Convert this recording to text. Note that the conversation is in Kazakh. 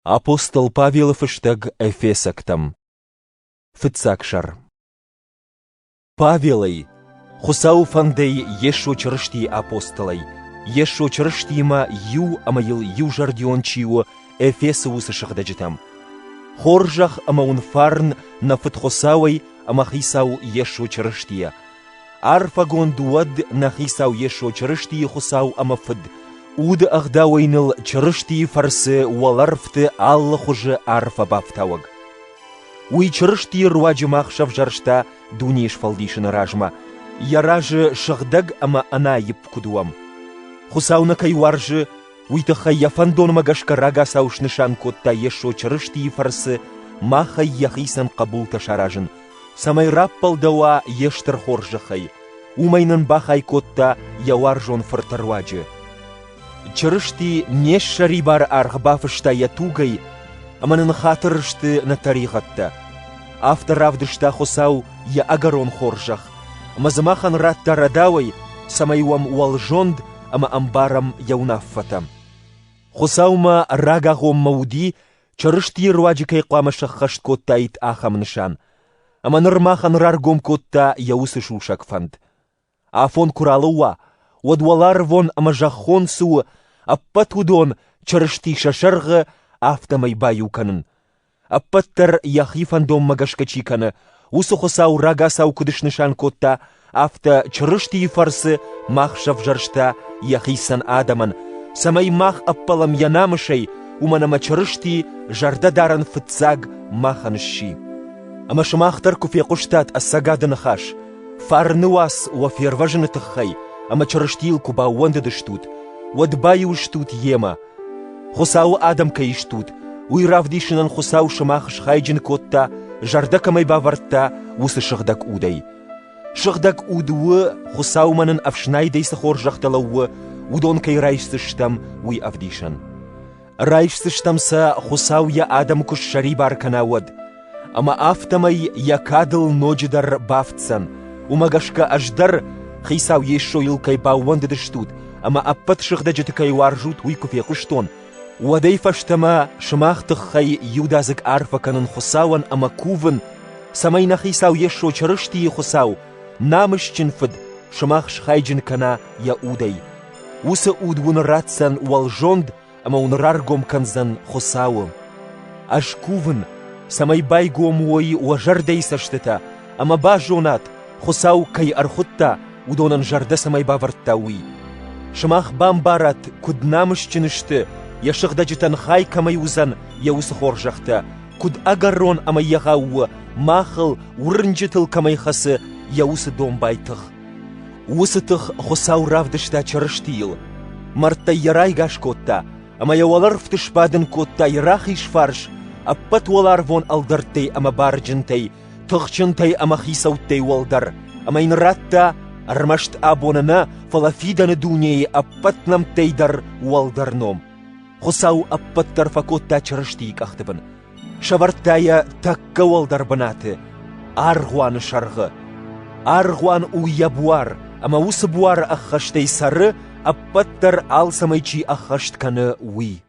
Апостол Павел фыштаг Эфесактам. Фыцакшар. Павелай, хусау фандей ешо чрышти апостолай, ешо чрыштима ю амаил ю жардиончио Эфесу сышыхдажитам. Хоржах амаун фарн на фытхосауай амахисау ешо чрыштия. Арфагон дуад на хисау ешо чрышти хусау амафыд. Уд ахдауайныл чрышти фарсы уаларфты алла хуже арфа бафтауаг. Уй чрышти руаджимах шавжаршта дуниш фалдишын ражма. Яражы шахдаг ама ана еп кудуам. Хусауна кайваржы уйтаха яфандон магашка рага саушнышан котта ешо чрышти фарсы маха яхисан кабулта шаражын. Самай раппалдауа ештер хоржахай. Умайнын бахай котта яваржон фартарваджы. Чрышти нешшари бар архбафышта ятугай, аманын хатырышты на тарихатта. Авторавдышта хосау я агарон хоржах. Мазамахан ратта радавай, самайуам уалжонд, ама амбарам яунаффатам. Хосаума рагагом мауди, чрышти руаджикай кламашах хашт котта ит ахам нышан. Аманырмахан раргом котта яусышушак фанд. Афон куралуа, Уадвалар вон амажахон су, аппатудон чрышти шашарғы автомай баюканын. Аппаттар яхифандом магашкачиканы, усухосау рагасау кудышнышан котта, авто чрышти фарсы махшав жаршта яхисан адаман. Самай мах аппалам янамышай, уманама чрышти жардадаран фыцаг маханши. Амашмахтар куфекуштат ассагадын хаш, фарнуас уаферважны тахай, ама чрыштилку ба уандадыштут, уадбаю штут ема. Хусау адам каиштут, уйравдишинан хусау шамах шхайджин котта, жардакамай баварта, усы шыхдак удай. Шыхдак удуы хусау манын авшнайдайсы хоржахталауы, удон кай райшсыштам уй авдишан. Райшсыштамса хусау я адам кушшари барканауад, ама автомай якадыл ноджидар бафтсан, умагашка аждар, Хисау ешо илкай бауандадыштут, ама аппатшыхда жытыкай варжут уйкуфе куштон. Уадай фаштама шмахтых хай юдазык арфаканын хусауан ама кувын, самайна хисау ешо чрышти хусау, намышчин фыд, шмах шхайджин кана я удай. Уса удвун ратсан уалжонд, ама унраргом канзан хусау. Аж кувын, самай байгом уой уажардай саштыта, ама бажонат, хусау кай архутта, удонан жарда самай баварттауи. Шмах бамбарат куднамышчынышты, яшықда житан хай камай узан яусы хоржақта, куд агарон амай яғауы, махыл урынжытыл камай хасы яусы домбайтық. Усытық хосау равдышта чарыштиыл. Мартта ярай гаш котта, ама яуалар фтышпадын котта ярах ишфарш, аппат уалар вон алдартай ама барджынтай, тұқчынтай ама хисауттай уалдар, ама инратта Армашт абонана фалафиданы дуней аппатнам тейдар уалдарном. Хусау аппаттар факотта чрыштик ахтыбын. Шавартая такка уалдар банаты. Аргуан шарғы. Аргуан уябуар, ама усы буар ахаштай сары, аппаттар алсамайчи ахаштканы уи.